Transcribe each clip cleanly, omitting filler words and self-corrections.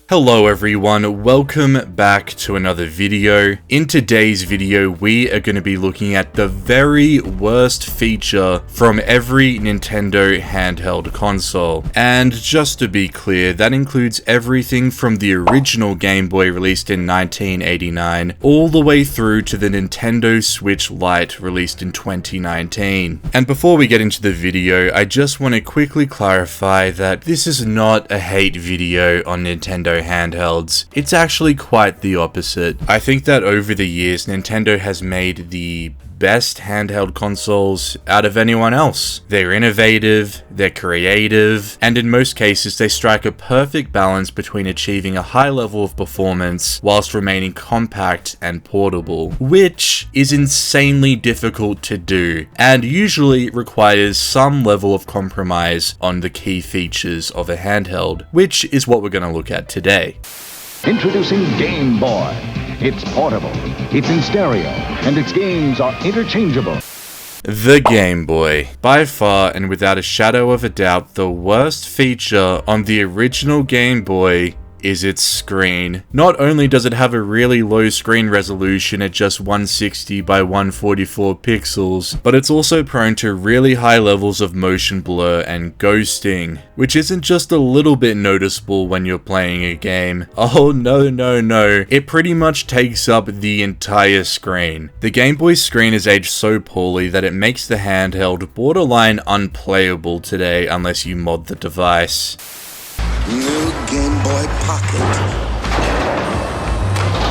Hello everyone, welcome back to another video. In today's video, we are going to be looking at the very worst feature from every Nintendo handheld console. And just to be clear, that includes everything from the original Game Boy released in 1989, all the way through to the Nintendo Switch Lite released in 2019. And before we get into the video, I just want to quickly clarify that this is not a hate video on Nintendo handhelds. It's actually quite the opposite. I think that over the years, Nintendo has made the best handheld consoles out of anyone else. They're innovative, they're creative, and in most cases they strike a perfect balance between achieving a high level of performance whilst remaining compact and portable, which is insanely difficult to do and usually requires some level of compromise on the key features of a handheld, which is what we're going to look at today. Introducing Game Boy. It's portable, it's in stereo, and its games are interchangeable. The Game Boy. By far and without a shadow of a doubt, the worst feature on the original Game Boy is its screen. Not only does it have a really low screen resolution at just 160 by 144 pixels, but it's also prone to really high levels of motion blur and ghosting, which isn't just a little bit noticeable when you're playing a game. Oh no, it pretty much takes up the entire screen. The Game Boy screen is aged so poorly that it makes the handheld borderline unplayable today unless you mod the device. New Game Boy Pocket.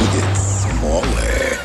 It's smaller.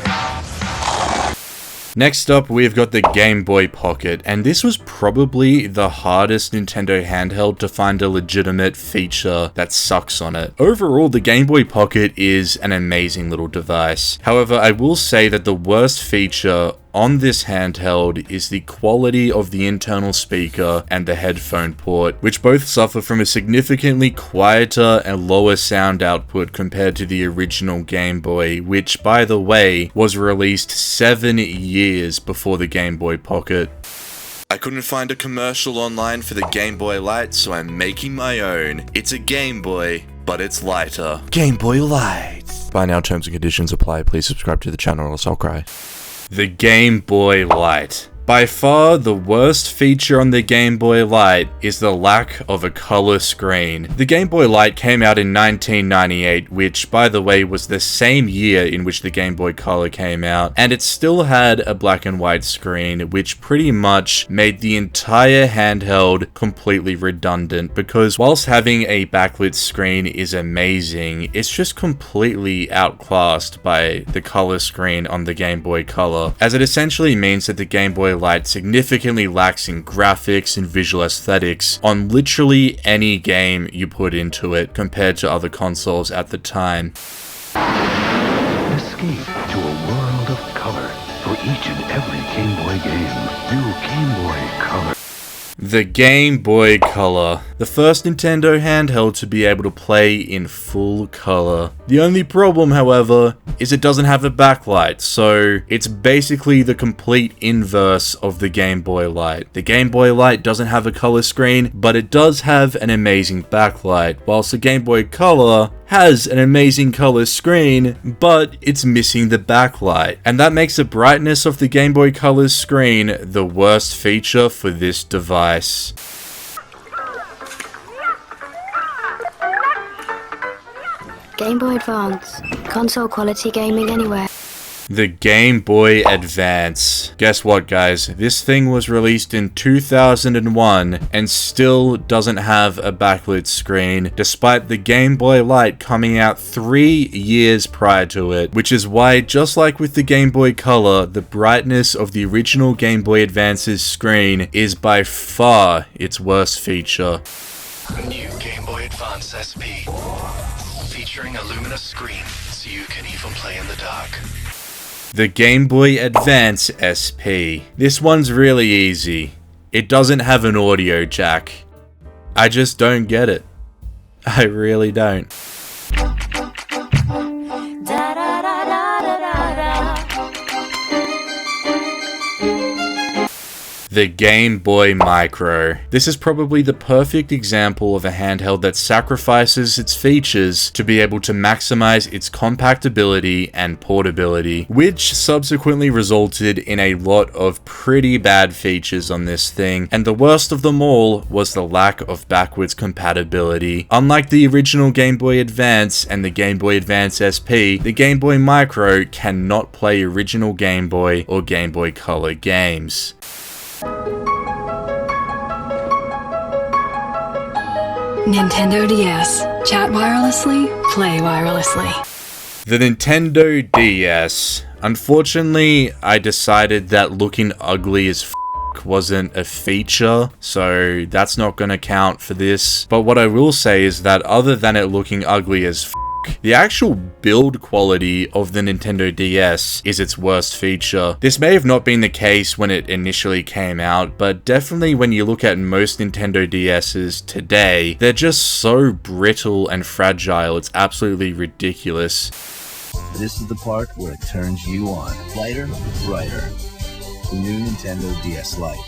Next up, we've got the Game Boy Pocket, and this was probably the hardest Nintendo handheld to find a legitimate feature that sucks on it. Overall, the Game Boy Pocket is an amazing little device. However, I will say that the worst feature on this handheld is the quality of the internal speaker and the headphone port, which both suffer from a significantly quieter and lower sound output compared to the original Game Boy, which, by the way, was released 7 years before the Game Boy Pocket. I couldn't find a commercial online for the Game Boy Lite, so I'm making my own. It's a Game Boy, but it's lighter. Game Boy Lite. By now, terms and conditions apply. Please subscribe to the channel or else I'll cry. The Game Boy Lite. By far, the worst feature on the Game Boy Lite is the lack of a color screen. The Game Boy Lite came out in 1998, which, by the way, was the same year in which the Game Boy Color came out, and it still had a black and white screen, which pretty much made the entire handheld completely redundant, because whilst having a backlit screen is amazing, it's just completely outclassed by the color screen on the Game Boy Color, as it essentially means that the Game Boy Lite significantly lacks in graphics and visual aesthetics on literally any game you put into it compared to other consoles at the time. Escape to a world of color for each and every Game Boy game. New Game Boy Color. The Game Boy Color. The first Nintendo handheld to be able to play in full color. The only problem, however, is it doesn't have a backlight, so it's basically the complete inverse of the Game Boy Lite. The Game Boy Lite doesn't have a color screen, but it does have an amazing backlight, whilst the Game Boy Color has an amazing color screen, but it's missing the backlight. And that makes the brightness of the Game Boy Color screen the worst feature for this device. Game Boy Advance. Console quality gaming anywhere. The Game Boy Advance. Guess what, guys? This thing was released in 2001 and still doesn't have a backlit screen, despite the Game Boy Lite coming out 3 years prior to it, which is why, just like with the Game Boy Color, the brightness of the original Game Boy Advance's screen is by far its worst feature. New Game Boy Advance SP, featuring a luminous screen so you can even play in the dark. The Game Boy Advance SP. This one's really easy. It doesn't have an audio jack. I just don't get it. I really don't. The Game Boy Micro. This is probably the perfect example of a handheld that sacrifices its features to be able to maximize its compactability and portability, which subsequently resulted in a lot of pretty bad features on this thing, and the worst of them all was the lack of backwards compatibility. Unlike the original Game Boy Advance and the Game Boy Advance SP, the Game Boy Micro cannot play original Game Boy or Game Boy Color games. Nintendo DS. Chat wirelessly, play wirelessly. The Nintendo DS. Unfortunately, I decided that looking ugly as wasn't a feature, so that's not gonna count for this. But what I will say is that other than it looking ugly as the actual build quality of the Nintendo DS is its worst feature. This may have not been the case when it initially came out, but definitely when you look at most Nintendo DS's today, they're just so brittle and fragile, it's absolutely ridiculous. This is the part where it turns you on. Lighter, brighter. The new Nintendo DS Lite.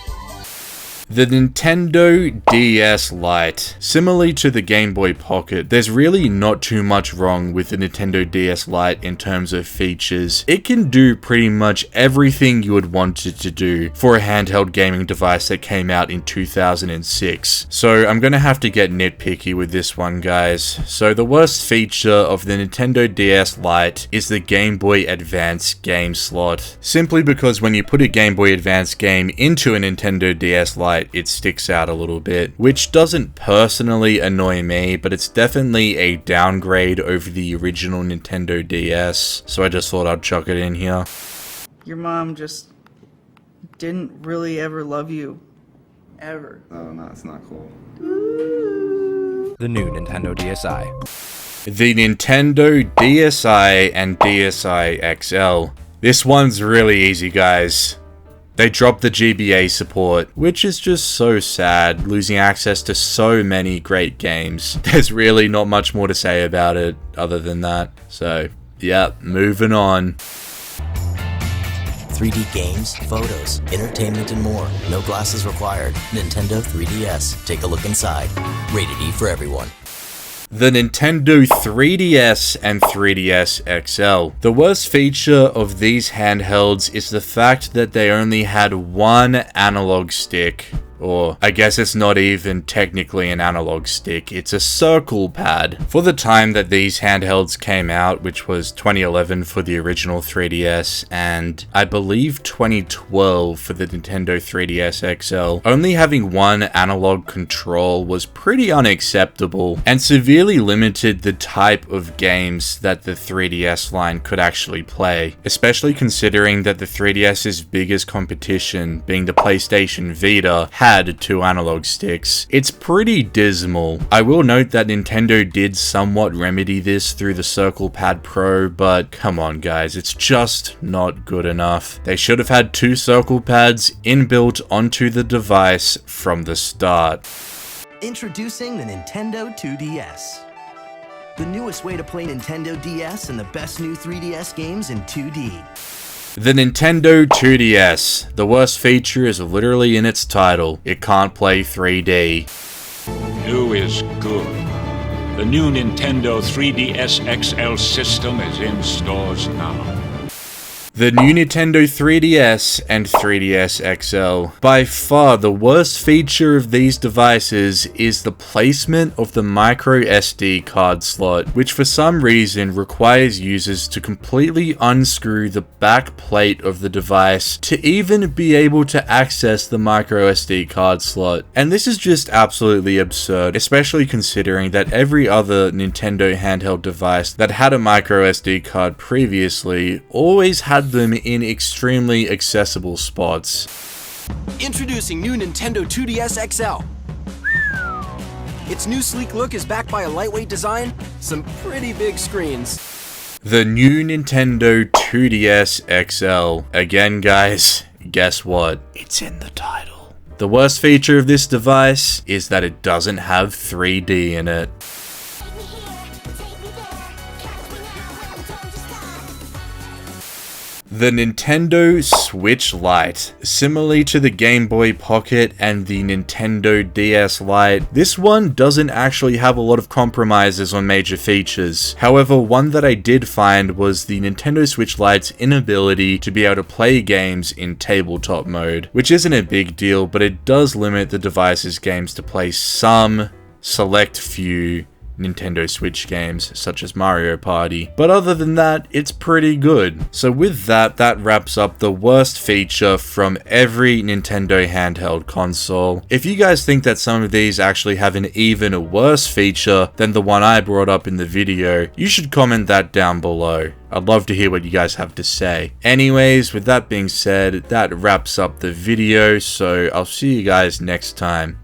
The Nintendo DS Lite. Similarly to the Game Boy Pocket, there's really not too much wrong with the Nintendo DS Lite in terms of features. It can do pretty much everything you would want it to do for a handheld gaming device that came out in 2006. So I'm gonna have to get nitpicky with this one, guys. So the worst feature of the Nintendo DS Lite is the Game Boy Advance game slot. Simply because when you put a Game Boy Advance game into a Nintendo DS Lite, it sticks out a little bit, which doesn't personally annoy me, but it's definitely a downgrade over the original Nintendo DS, so I just thought I'd chuck it in here. Your mom just didn't really ever love you. Ever. Oh, no, it's not cool. The new Nintendo DSi. The Nintendo DSi and DSi XL. This one's really easy, guys. They dropped the GBA support, which is just so sad, losing access to so many great games. There's really not much more to say about it other than that. So, yeah, moving on. 3D games, photos, entertainment, and more. No glasses required. Nintendo 3DS. Take a look inside. Rated E for everyone. The Nintendo 3DS and 3DS XL. The worst feature of these handhelds is the fact that they only had one analog stick. Or, I guess it's not even technically an analog stick, it's a circle pad. For the time that these handhelds came out, which was 2011 for the original 3DS, and I believe 2012 for the Nintendo 3DS XL, only having one analog control was pretty unacceptable, and severely limited the type of games that the 3DS line could actually play, especially considering that the 3DS's biggest competition, being the PlayStation Vita, had two analog sticks. It's pretty dismal. I will note that Nintendo did somewhat remedy this through the Circle Pad Pro, but come on guys, it's just not good enough. They should have had two circle pads inbuilt onto the device from the start. Introducing the Nintendo 2DS. The newest way to play Nintendo DS and the best new 3DS games in 2D. The Nintendo 2DS. The worst feature is literally in its title. It can't play 3D. New is good. The new Nintendo 3DS XL system is in stores now. The new Nintendo 3DS and 3DS XL. By far the worst feature of these devices is the placement of the micro SD card slot, which for some reason requires users to completely unscrew the back plate of the device to even be able to access the micro SD card slot. And this is just absolutely absurd, especially considering that every other Nintendo handheld device that had a micro SD card previously always had them in extremely accessible spots. Introducing new Nintendo 2DS XL. Its new sleek look is backed by a lightweight design, some pretty big screens. The new Nintendo 2DS XL. Again guys, guess what? It's in the title. The worst feature of this device is that it doesn't have 3D in it. The Nintendo Switch Lite. Similarly to the Game Boy Pocket and the Nintendo DS Lite, this one doesn't actually have a lot of compromises on major features. However, one that I did find was the Nintendo Switch Lite's inability to be able to play games in tabletop mode, which isn't a big deal, but it does limit the device's games to play some select few Nintendo Switch games, such as Mario Party. But other than that, it's pretty good. So with that, that wraps up the worst feature from every Nintendo handheld console. If you guys think that some of these actually have an even worse feature than the one I brought up in the video, you should comment that down below. I'd love to hear what you guys have to say. Anyways, with that being said, that wraps up the video, so I'll see you guys next time.